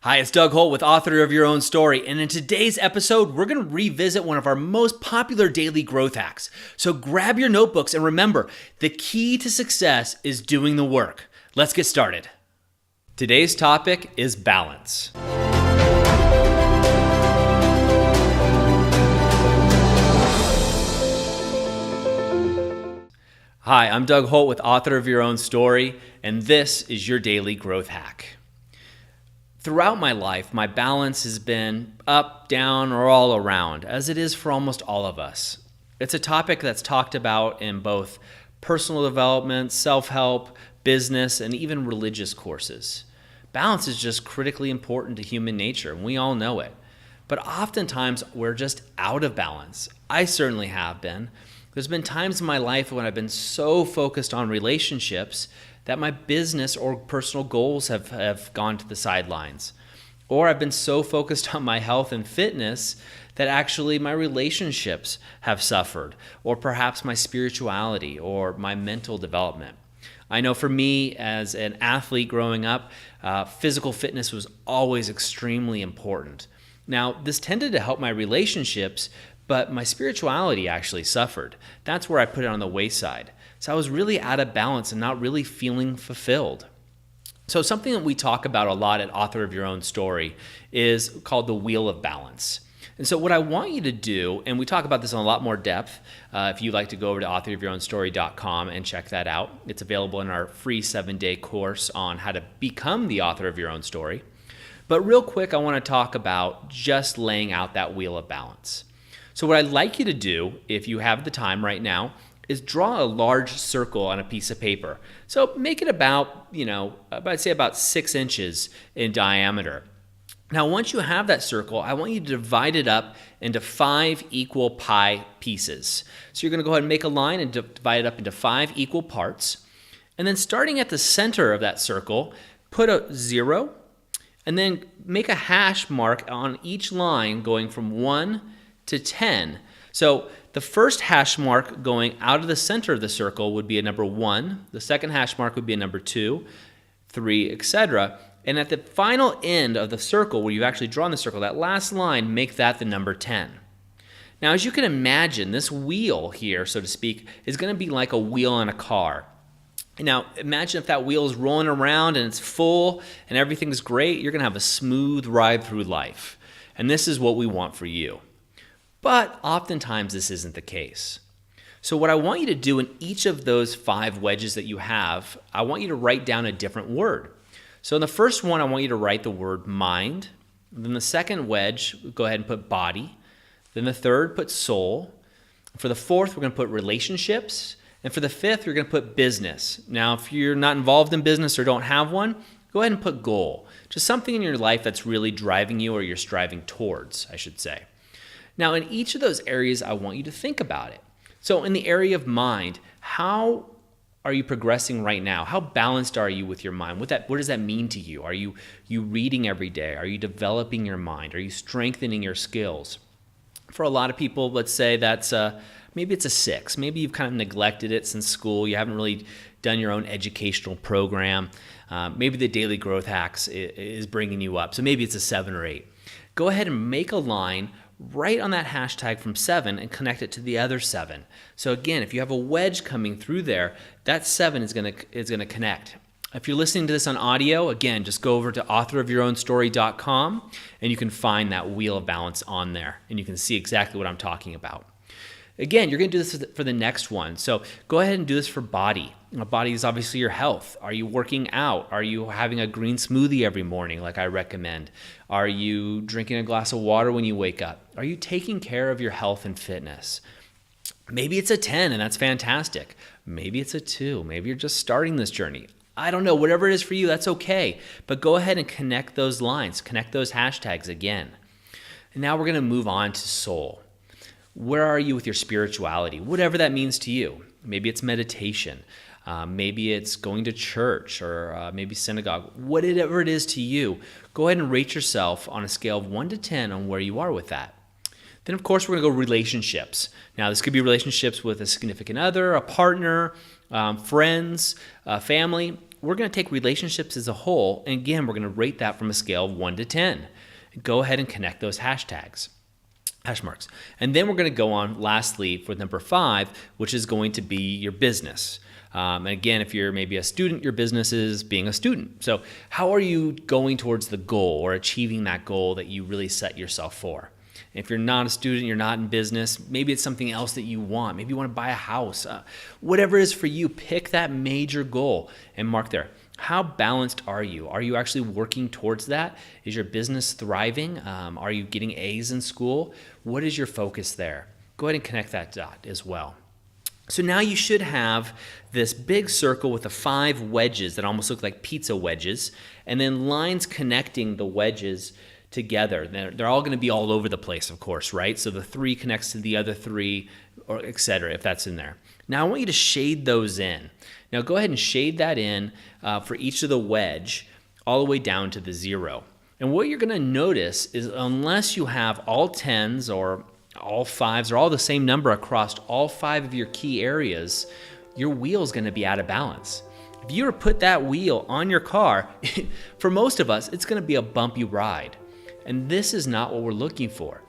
Hi, it's Doug Holt with Author of Your Own Story, and in today's episode, we're going to revisit one of our most popular daily growth hacks. So grab your notebooks and remember, the key to success is doing the work. Let's get started. Today's topic is balance. Hi, I'm Doug Holt with Author of Your Own Story, and this is your daily growth hack. Throughout my life, my balance has been up, down, or all around, as it is for almost all of us. It's a topic that's talked about in both personal development, self-help, business, and even religious courses. Balance is just critically important to human nature, and we all know it. But oftentimes, we're just out of balance. I certainly have been. There's been times in my life when I've been so focused on relationships that my business or personal goals have gone to the sidelines. Or I've been so focused on my health and fitness that actually my relationships have suffered, or perhaps my spirituality or my mental development. I know for me as an athlete growing up, physical fitness was always extremely important. Now, this tended to help my relationships, but my spirituality actually suffered. That's where I put it on the wayside. So I was really out of balance and not really feeling fulfilled. So something that we talk about a lot at Author of Your Own Story is called the Wheel of Balance. And so what I want you to do, and we talk about this in a lot more depth, if you'd like to go over to authorofyourownstory.com and check that out. It's available in our free 7-day course on how to become the author of your own story. But real quick, I want to talk about just laying out that wheel of balance. So what I'd like you to do, if you have the time right now, is draw a large circle on a piece of paper. So make it about, I'd say about 6 inches in diameter. Now, once you have that circle, I want you to divide it up into 5 equal pie pieces. So you're going to go ahead and make a line and divide it up into 5 equal parts. And then starting at the center of that circle, put a 0, and then make a hash mark on each line going from 1 to 10. So the first hash mark going out of the center of the circle would be a number 1. The second hash mark would be a number 2, 3, etc. And at the final end of the circle, where you've actually drawn the circle, that last line, make that the number 10. Now, as you can imagine, this wheel here, so to speak, is going to be like a wheel on a car. Now, imagine if that wheel is rolling around and it's full and everything's great, you're going to have a smooth ride through life. And this is what we want for you. But oftentimes this isn't the case. So what I want you to do in each of those 5 wedges that you have, I want you to write down a different word. So in the first one, I want you to write the word mind. Then the second wedge, go ahead and put body. Then the third, put soul. For the fourth, we're going to put relationships. And for the fifth, you're going to put business. Now, if you're not involved in business or don't have one, go ahead and put goal. Just something in your life that's really driving you, or you're striving towards, I should say. Now, in each of those areas, I want you to think about it. So in the area of mind, how are you progressing right now? How balanced are you with your mind? What does that mean to you? Are you reading every day? Are you developing your mind? Are you strengthening your skills? For a lot of people, let's say that's maybe it's a 6. Maybe you've kind of neglected it since school. You haven't really done your own educational program. Maybe the Daily Growth Hacks is bringing you up. So maybe it's a 7 or 8. Go ahead and make a line right on that hashtag from 7 and connect it to the other 7. So again, if you have a wedge coming through there, that 7 is going to connect. If you're listening to this on audio, again, just go over to authorofyourownstory.com and you can find that wheel of balance on there and you can see exactly what I'm talking about. Again, you're going to do this for the next one. So go ahead and do this for body. Body is obviously your health. Are you working out? Are you having a green smoothie every morning like I recommend? Are you drinking a glass of water when you wake up? Are you taking care of your health and fitness? Maybe it's a 10 and that's fantastic. Maybe it's a 2. Maybe you're just starting this journey. I don't know. Whatever it is for you, that's okay. But go ahead and connect those lines. Connect those hashtags again. And now we're going to move on to soul. Where are you with your spirituality? Whatever that means to you. Maybe it's meditation. Maybe it's going to church or maybe synagogue. Whatever it is to you, go ahead and rate yourself on a scale of 1 to 10 on where you are with that. Then, of course, we're going to go relationships. Now, this could be relationships with a significant other, a partner, friends, family, we're going to take relationships as a whole, and again, we're going to rate that from a scale of 1 to 10. Go ahead and connect those hash marks. And then we're going to go on lastly for number 5, which is going to be your business. And again, if you're maybe a student, your business is being a student. So how are you going towards the goal or achieving that goal that you really set yourself for? If you're not a student, you're not in business, maybe it's something else that you want. Maybe you want to buy a house. Whatever it is for you, pick that major goal and mark there. How balanced are you? Are you actually working towards that? Is your business thriving? Are you getting A's in school? What is your focus there? Go ahead and connect that dot as well. So now you should have this big circle with the 5 wedges that almost look like pizza wedges, and then lines connecting the wedges together. They're all going to be all over the place, of course, right? So the 3 connects to the other 3, or et cetera, if that's in there. Now I want you to shade those in. Now go ahead and shade that in for each of the wedge all the way down to the 0. And what you're going to notice is unless you have all 10s or all 5s or all the same number across all 5 of your key areas, your wheel is going to be out of balance. If you were to put that wheel on your car, for most of us, it's going to be a bumpy ride. And this is not what we're looking for.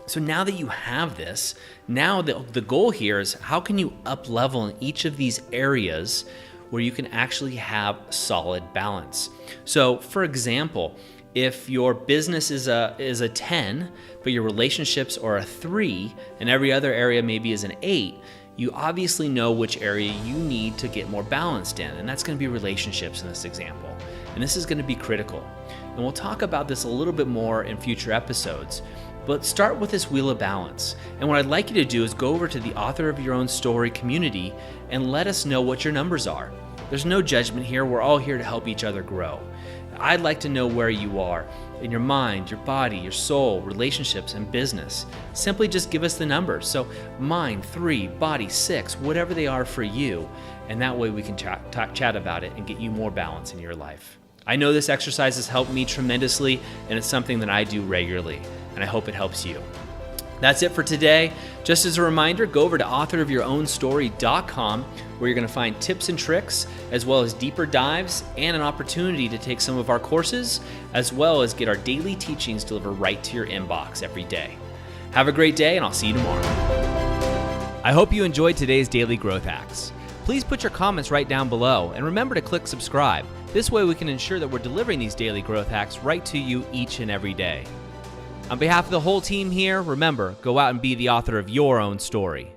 So now that you have this, now the goal here is how can you up level in each of these areas where you can actually have solid balance. So for example, if your business is a 10, but your relationships are a 3, and every other area maybe is an 8, you obviously know which area you need to get more balanced in, and that's going to be relationships in this example. And this is going to be critical. And we'll talk about this a little bit more in future episodes. But start with this wheel of balance. And what I'd like you to do is go over to the Author of Your Own Story community and let us know what your numbers are. There's no judgment here. We're all here to help each other grow. I'd like to know where you are in your mind, your body, your soul, relationships, and business. Simply just give us the numbers. So mind 3, body 6, whatever they are for you. And that way we can chat about it and get you more balance in your life. I know this exercise has helped me tremendously, and it's something that I do regularly, and I hope it helps you. That's it for today. Just as a reminder, go over to authorofyourownstory.com where you're going to find tips and tricks, as well as deeper dives and an opportunity to take some of our courses, as well as get our daily teachings delivered right to your inbox every day. Have a great day, and I'll see you tomorrow. I hope you enjoyed today's Daily Growth Hacks. Please put your comments right down below, and remember to click subscribe. This way we can ensure that we're delivering these daily growth hacks right to you each and every day. On behalf of the whole team here, remember, go out and be the author of your own story.